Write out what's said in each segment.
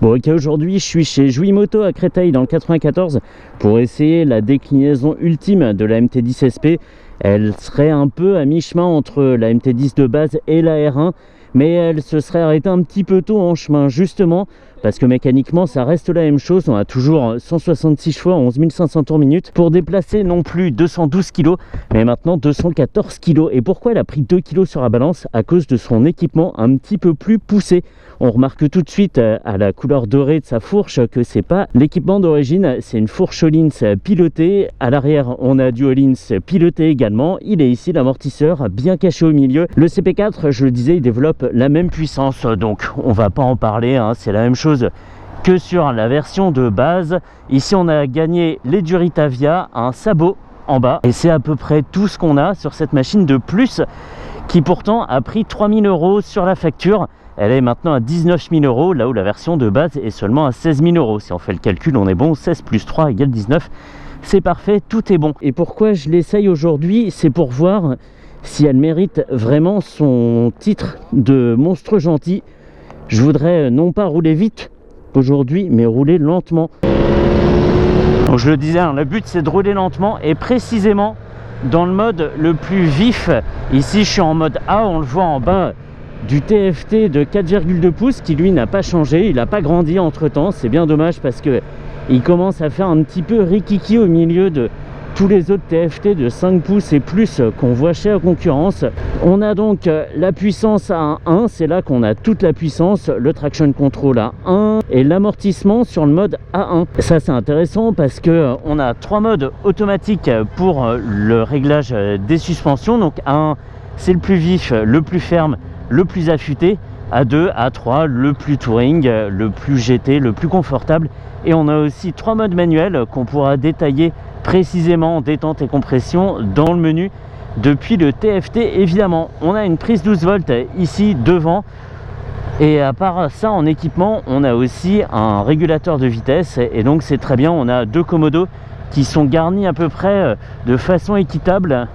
Bon ok, aujourd'hui je suis chez Jouy-Moto à Créteil dans le 94 pour essayer la déclinaison ultime de la MT10 SP. Elle serait un peu à mi-chemin entre la MT10 de base et la R1, mais elle se serait arrêtée un petit peu tôt en chemin justement parce que mécaniquement ça reste la même chose. On a toujours 166 chevaux à 11 500 tours minute pour déplacer non plus 212 kg mais maintenant 214 kg. Et pourquoi elle a pris 2 kg sur la balance? À cause de son équipement un petit peu plus poussé. On remarque tout de suite à la couleur dorée de sa fourche que c'est pas l'équipement d'origine, c'est une fourche Öhlins pilotée. À l'arrière on a du Öhlins piloté également. Il est ici l'amortisseur bien caché au milieu. Le CP4, je le disais, il développe la même puissance, donc on va pas en parler, hein. C'est la même chose que sur la version de base. Ici on a gagné les Duritavia, un sabot en bas, et c'est à peu près tout ce qu'on a sur cette machine de plus, qui pourtant a pris 3 000 € sur la facture. Elle est maintenant à 19 000 €, là où la version de base est seulement à 16 000 €. Si on fait le calcul, on est bon, 16 plus 3 égale 19. C'est parfait, tout est bon. Et pourquoi je l'essaye aujourd'hui? C'est pour voir si elle mérite vraiment son titre de monstre gentil. Je voudrais non pas rouler vite aujourd'hui, mais rouler lentement. Donc je le disais, hein, le but c'est de rouler lentement et précisément dans le mode le plus vif. Ici je suis en mode A, on le voit en bas, du TFT de 4,2 pouces qui lui n'a pas changé, il n'a pas grandi entre temps. C'est bien dommage parce que il commence à faire un petit peu rikiki au milieu de tous les autres TFT de 5 pouces et plus qu'on voit chez la concurrence. On a donc la puissance à 1, c'est là qu'on a toute la puissance, le traction control à 1 et l'amortissement sur le mode A1. Ça c'est intéressant parce que on a 3 modes automatiques pour le réglage des suspensions. Donc A1 c'est le plus vif, le plus ferme, le plus affûté. A2, A3 le plus touring, le plus GT, le plus confortable. Et on a aussi 3 modes manuels qu'on pourra détailler précisément, détente et compression, dans le menu depuis le TFT. Évidemment on a une prise 12 volts ici devant, et à part ça en équipement on a aussi un régulateur de vitesse, et donc c'est très bien. On a 2 commodos qui sont garnis à peu près de façon équitable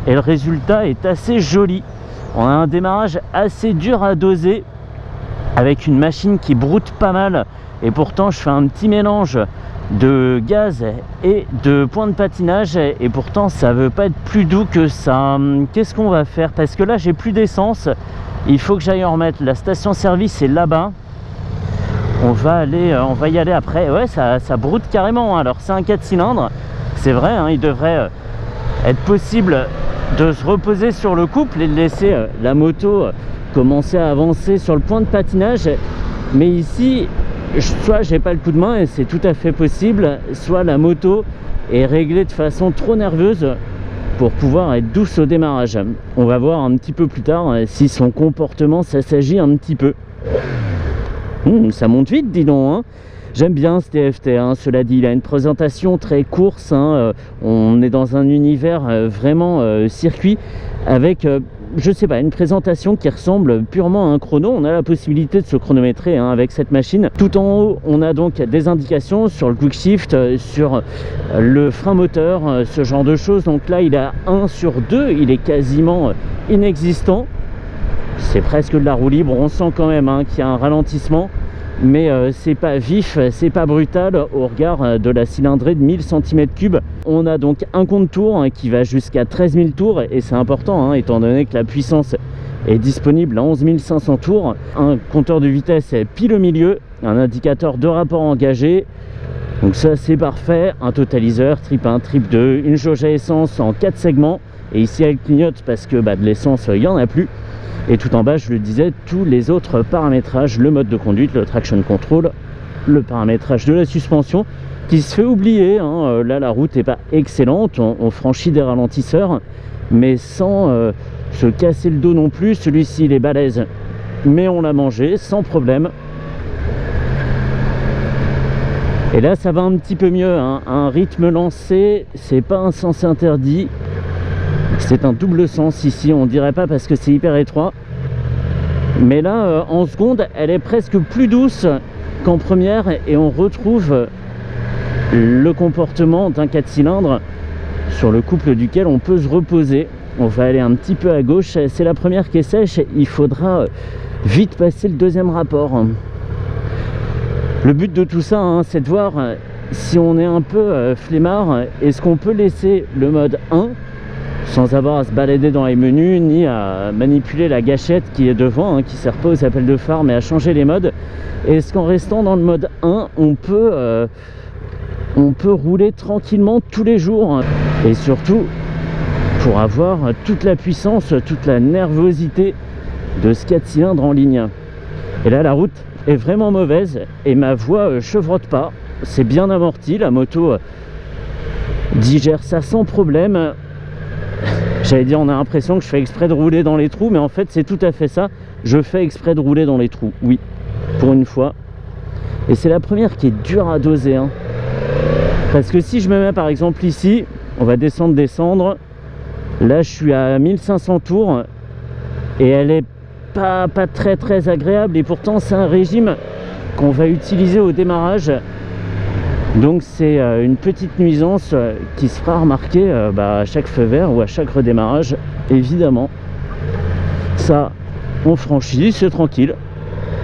et le résultat est assez joli. On a un démarrage assez dur à doser avec une machine qui broute pas mal, et pourtant je fais un petit mélange de gaz et de points de patinage, et pourtant ça veut pas être plus doux que ça. Qu'est-ce qu'on va faire? Parce que là j'ai plus d'essence, il faut que j'aille en remettre. La station service est là-bas, on va y aller après. Ouais, ça broute carrément, hein. Alors c'est un 4 cylindres, c'est vrai, hein, il devrait être possible de se reposer sur le couple et de laisser la moto commencer à avancer sur le point de patinage. Mais ici soit j'ai pas le coup de main, et c'est tout à fait possible, soit la moto est réglée de façon trop nerveuse pour pouvoir être douce au démarrage. On va voir un petit peu plus tard si son comportement s'assagit un petit peu. Ça monte vite, dis donc, hein. J'aime bien ce TFT, hein, cela dit, il a une présentation très course, hein, on est dans un univers vraiment circuit, avec, je sais pas, une présentation qui ressemble purement à un chrono. On a la possibilité de se chronométrer, hein, avec cette machine. Tout en haut, on a donc des indications sur le quick shift, sur le frein moteur, ce genre de choses. Donc là, il a 1 sur 2, il est quasiment inexistant. C'est presque de la roue libre, on sent quand même, hein, qu'il y a un ralentissement. Mais c'est pas vif, c'est pas brutal au regard de la cylindrée de 1000 cm3. On a donc un compte tours qui va jusqu'à 13 000 tours, et c'est important, hein, étant donné que la puissance est disponible à 11 500 tours. Un compteur de vitesse pile au milieu, un indicateur de rapport engagé, donc ça c'est parfait. Un totaliseur trip 1, trip 2, une jauge à essence en 4 segments, et ici elle clignote parce que de l'essence il n'y en a plus. Et tout en bas, je le disais, tous les autres paramétrages, le mode de conduite, le traction control, le paramétrage de la suspension qui se fait oublier, hein. Là la route n'est pas excellente, on franchit des ralentisseurs mais sans se casser le dos non plus. Celui-ci il est balèze mais on l'a mangé sans problème. Et là ça va un petit peu mieux, hein. Un rythme lancé, c'est pas un sens interdit, c'est un double sens ici, on dirait pas parce que c'est hyper étroit, mais là en seconde elle est presque plus douce qu'en première, et on retrouve le comportement d'un 4 cylindres sur le couple duquel on peut se reposer. On va aller un petit peu à gauche, c'est la première qui est sèche, il faudra vite passer le deuxième rapport. Le but de tout ça, hein, c'est de voir si on est un peu flemmard, est-ce qu'on peut laisser le mode 1 sans avoir à se balader dans les menus ni à manipuler la gâchette qui est devant, hein, qui ne sert pas aux appels de phare mais à changer les modes. Est-ce qu'en restant dans le mode 1 on peut rouler tranquillement tous les jours, et surtout pour avoir toute la puissance, toute la nervosité de ce 4 cylindres en ligne. Et là la route est vraiment mauvaise et ma voix chevrotte pas, c'est bien amorti, la moto digère ça sans problème. J'allais dire, on a l'impression que je fais exprès de rouler dans les trous, mais en fait c'est tout à fait ça, je fais exprès de rouler dans les trous, oui, pour une fois. Et c'est la première qui est dure à doser, hein. Parce que si je me mets par exemple ici, on va descendre, là je suis à 1500 tours et elle est pas très agréable, et pourtant c'est un régime qu'on va utiliser au démarrage, donc c'est une petite nuisance qui se fera remarquer à chaque feu vert ou à chaque redémarrage, évidemment. Ça on franchit, c'est tranquille,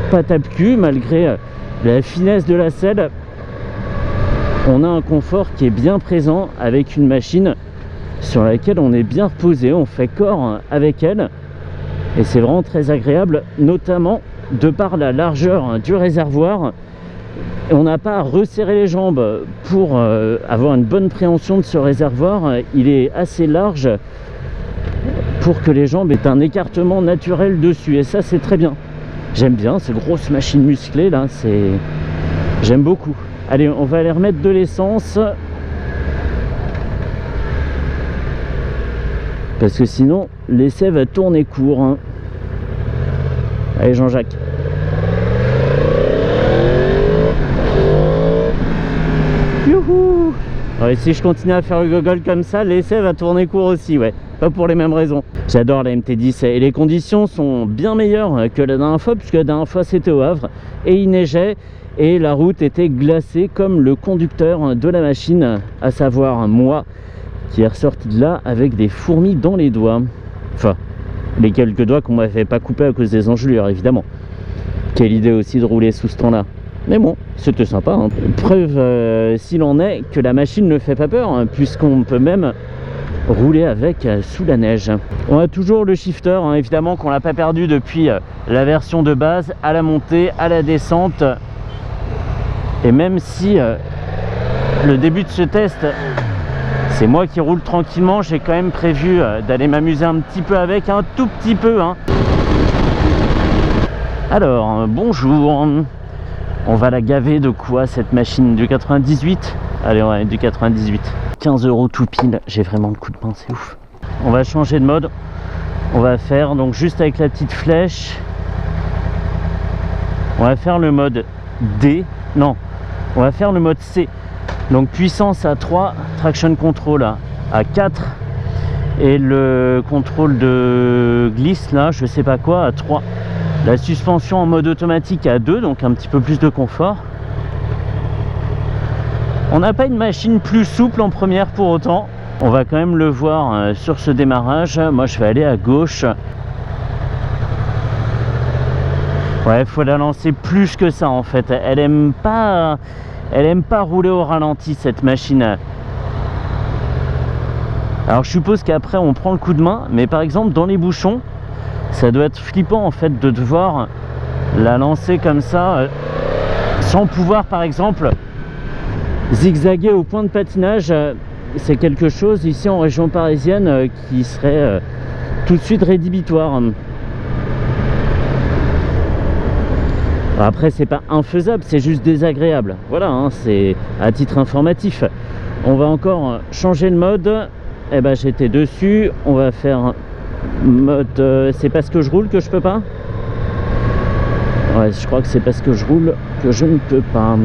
pas tape-cul, malgré la finesse de la selle. On a un confort qui est bien présent avec une machine sur laquelle on est bien reposé, on fait corps avec elle et c'est vraiment très agréable, notamment de par la largeur du réservoir. Et on n'a pas à resserrer les jambes pour avoir une bonne préhension de ce réservoir. Il est assez large pour que les jambes aient un écartement naturel dessus, et ça c'est très bien. J'aime bien ces grosses machines musclées là, j'aime beaucoup. Allez, on va aller remettre de l'essence parce que sinon l'essai va tourner court, hein. Allez Jean-Jacques. Youhou! Ouais, si je continue à faire le gogol comme ça, l'essai va tourner court aussi, ouais. Pas pour les mêmes raisons. J'adore la MT10 et les conditions sont bien meilleures que la dernière fois, puisque la dernière fois c'était au Havre et il neigeait et la route était glacée comme le conducteur de la machine, à savoir moi, qui est ressorti de là avec des fourmis dans les doigts. Enfin, les quelques doigts qu'on m'avait pas coupés à cause des engelures, évidemment. Quelle idée aussi de rouler sous ce temps-là. Mais bon, c'était sympa, hein. Preuve, s'il en est, que la machine ne fait pas peur, hein, puisqu'on peut même rouler avec sous la neige. On a toujours le shifter, hein, évidemment qu'on l'a pas perdu depuis la version de base, à la montée, à la descente. Et même si le début de ce test, c'est moi qui roule tranquillement, j'ai quand même prévu d'aller m'amuser un petit peu avec, un tout petit peu, hein. Alors, bonjour. On va la gaver de quoi cette machine? Du 98? Allez, ouais, du 98. 15 € tout pile, j'ai vraiment le coup de main, c'est ouf. On va changer de mode. On va faire, donc juste avec la petite flèche, on va faire le mode D. Non, on va faire le mode C. Donc puissance à 3, traction control à 4 et le contrôle de glisse là, je sais pas quoi, à 3. La suspension en mode automatique à 2, donc un petit peu plus de confort. On n'a pas une machine plus souple en première pour autant. On va quand même le voir sur ce démarrage. Moi je vais aller à gauche. Ouais, il faut la lancer plus que ça en fait. Elle aime pas rouler au ralenti cette machine. Alors je suppose qu'après on prend le coup de main, mais par exemple dans les bouchons, ça doit être flippant en fait de devoir la lancer comme ça, sans pouvoir par exemple zigzaguer au point de patinage. C'est quelque chose ici en région parisienne qui serait tout de suite rédhibitoire. Après c'est pas infaisable, c'est juste désagréable. Voilà, hein, c'est à titre informatif. On va encore changer le mode. Eh ben j'étais dessus. On va faire mode. C'est parce que je roule que je peux pas. Ouais, je crois que c'est parce que je roule que je ne peux pas.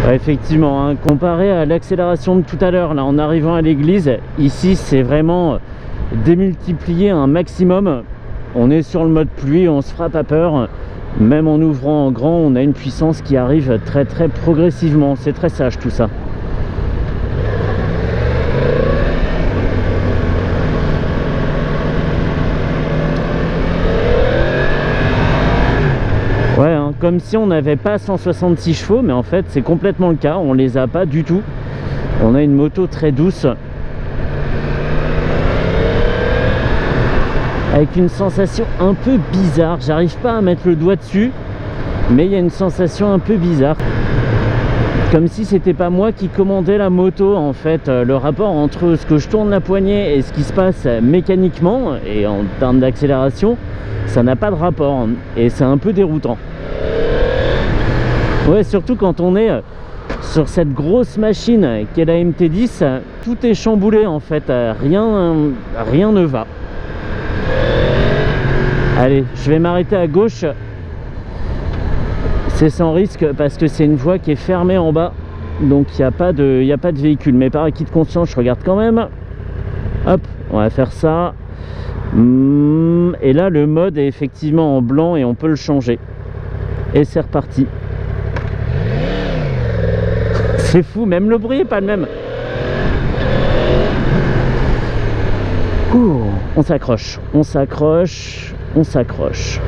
Ouais, effectivement, hein, comparé à l'accélération de tout à l'heure, là en arrivant à l'église, ici c'est vraiment démultiplié un maximum. On est sur le mode pluie, on se fera pas peur. Même en ouvrant en grand, on a une puissance qui arrive très progressivement. C'est très sage tout ça. comme si on n'avait pas 166 chevaux, mais en fait c'est complètement le cas, on les a pas du tout. On a une moto très douce avec une sensation un peu bizarre. J'arrive pas à mettre le doigt dessus, mais il y a une sensation un peu bizarre, comme si c'était pas moi qui commandais la moto en fait. Le rapport entre ce que je tourne la poignée et ce qui se passe mécaniquement et en termes d'accélération, ça n'a pas de rapport et c'est un peu déroutant. Ouais, surtout quand on est sur cette grosse machine qu'est la MT10, tout est chamboulé en fait, rien ne va. Allez, je vais m'arrêter à gauche. C'est sans risque parce que c'est une voie qui est fermée en bas, donc il n'y a pas de véhicule, mais par acquis de conscience je regarde quand même. Hop, on va faire ça. Et là le mode est effectivement en blanc et on peut le changer, et c'est reparti. C'est fou, même le bruit est pas le même. Ouh, on s'accroche, on s'accroche, on s'accroche.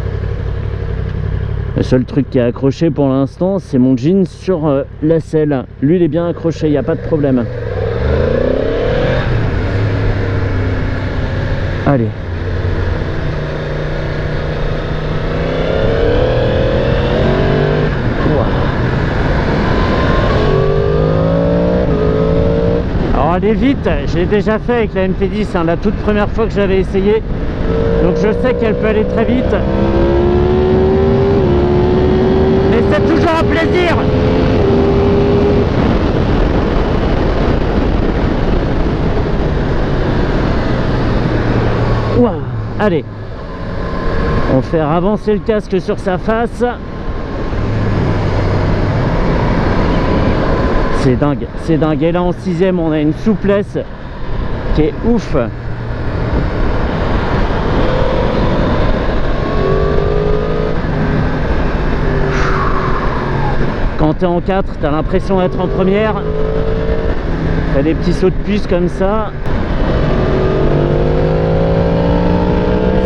Le seul truc qui est accroché pour l'instant, c'est mon jean sur la selle. Lui, il est bien accroché, il n'y a pas de problème. Allez. Alors aller vite, je l'ai déjà fait avec la MT10, la toute première fois que j'avais essayé. Donc je sais qu'elle peut aller très vite. Mais c'est toujours un plaisir. Ouah. Allez, on fait avancer le casque sur sa face. C'est dingue, c'est dingue. Et là en 6ème, on a une souplesse qui est ouf. Quand tu es en 4, tu as l'impression d'être en première. Tu as des petits sauts de puce comme ça.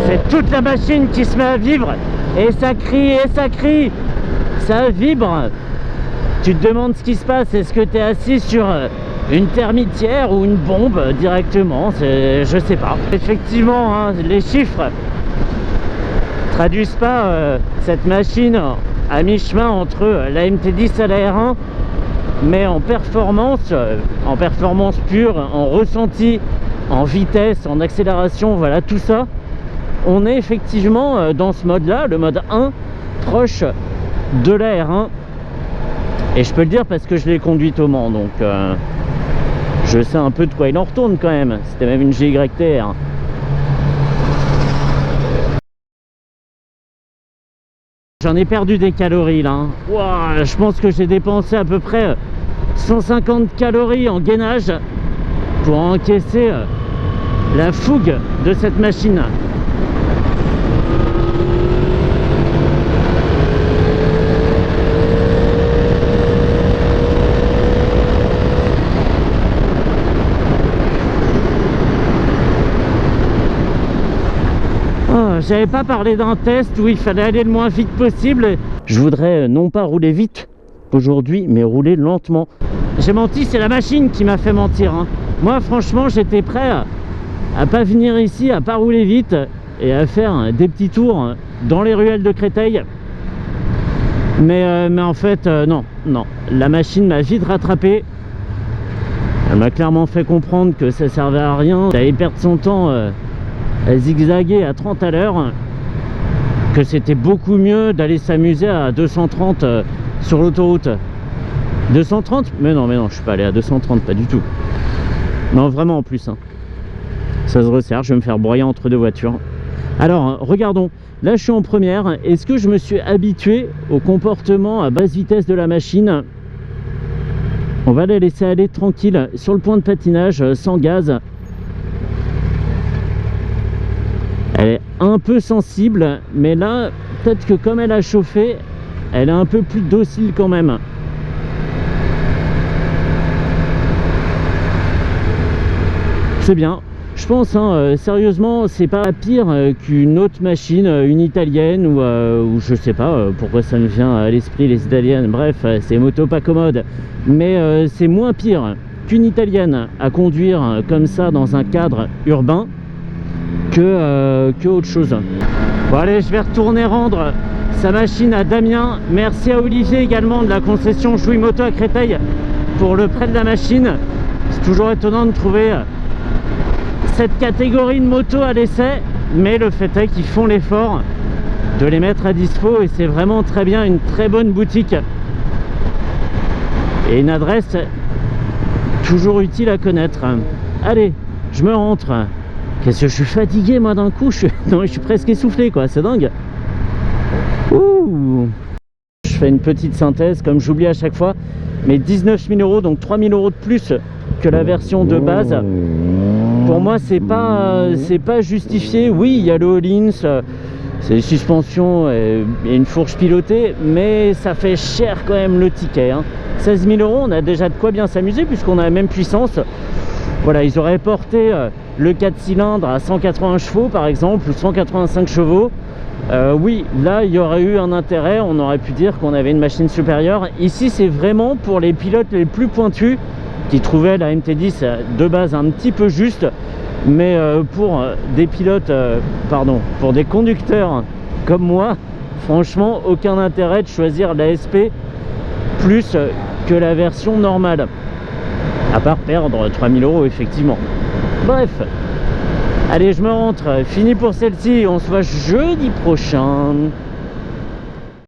C'est toute la machine qui se met à vivre. Et ça crie, et ça crie. Ça vibre. Tu te demandes ce qui se passe. Est-ce que tu es assis sur une termitière ou une bombe directement? Je sais pas. Effectivement, hein, les chiffres traduisent pas cette machine à mi-chemin entre la MT10 et la R1, mais en performance pure, en ressenti, en vitesse, en accélération, voilà, tout ça, on est effectivement dans ce mode là, le mode 1, proche de la R1. Et je peux le dire parce que je l'ai conduite au Mans, donc je sais un peu de quoi il en retourne quand même. C'était même une GYTR. J'en ai perdu des calories là. Wow, je pense que j'ai dépensé à peu près 150 calories en gainage pour encaisser la fougue de cette machine. J'avais pas parlé d'un test où il fallait aller le moins vite possible. Je voudrais non pas rouler vite aujourd'hui, mais rouler lentement. J'ai menti, c'est la machine qui m'a fait mentir, hein. Moi franchement j'étais prêt à pas venir ici, à pas rouler vite et à faire des petits tours dans les ruelles de Créteil. Mais en fait non, la machine m'a vite rattrapé. Elle m'a clairement fait comprendre que ça servait à rien d'aller perdre son temps à zigzaguer à 30 à l'heure, que c'était beaucoup mieux d'aller s'amuser à 230 sur l'autoroute. 230? Mais non, je suis pas allé à 230, pas du tout. Non, vraiment en plus, hein. Ça se resserre, je vais me faire broyer entre deux voitures. Alors, regardons. Là, je suis en première. Est-ce que je me suis habitué au comportement à basse vitesse de la machine? On va la laisser aller tranquille sur le point de patinage, sans gaz. Elle est un peu sensible, mais là, peut-être que comme elle a chauffé, elle est un peu plus docile quand même. C'est bien, Je pense, hein, sérieusement, c'est pas pire qu'une autre machine, une italienne ou je sais pas pourquoi ça me vient à l'esprit les italiennes. Bref, c'est moto pas commode, mais c'est moins pire qu'une italienne à conduire comme ça dans un cadre urbain que autre chose. Bon allez, je vais retourner rendre sa machine à Damien. Merci à Olivier également de la concession Jouy Moto à Créteil pour le prêt de la machine. C'est toujours étonnant de trouver cette catégorie de moto à l'essai, mais le fait est qu'ils font l'effort de les mettre à dispo et c'est vraiment très bien, une très bonne boutique et une adresse toujours utile à connaître. Allez, je me rentre. Qu'est-ce que je suis fatigué moi d'un coup, non, je suis presque essoufflé quoi, c'est dingue. Ouh. Je fais une petite synthèse comme j'oublie à chaque fois, mais 19 000 €, donc 3 000 € de plus que la version de base. Pour moi c'est pas justifié. Oui, il y a le Öhlins, c'est des suspensions et une fourche pilotée, mais ça fait cher quand même le ticket, hein. 16 000 €, on a déjà de quoi bien s'amuser puisqu'on a la même puissance. Voilà, ils auraient porté le 4 cylindres à 180 chevaux par exemple, ou 185 chevaux. Oui, là il y aurait eu un intérêt, on aurait pu dire qu'on avait une machine supérieure. Ici c'est vraiment pour les pilotes les plus pointus qui trouvaient la MT10 de base un petit peu juste, mais pour des pilotes, pour des conducteurs comme moi, franchement aucun intérêt de choisir la SP plus que la version normale, à part perdre 3 000 € effectivement. Bref, allez, je me rentre, fini pour celle-ci, on se voit jeudi prochain.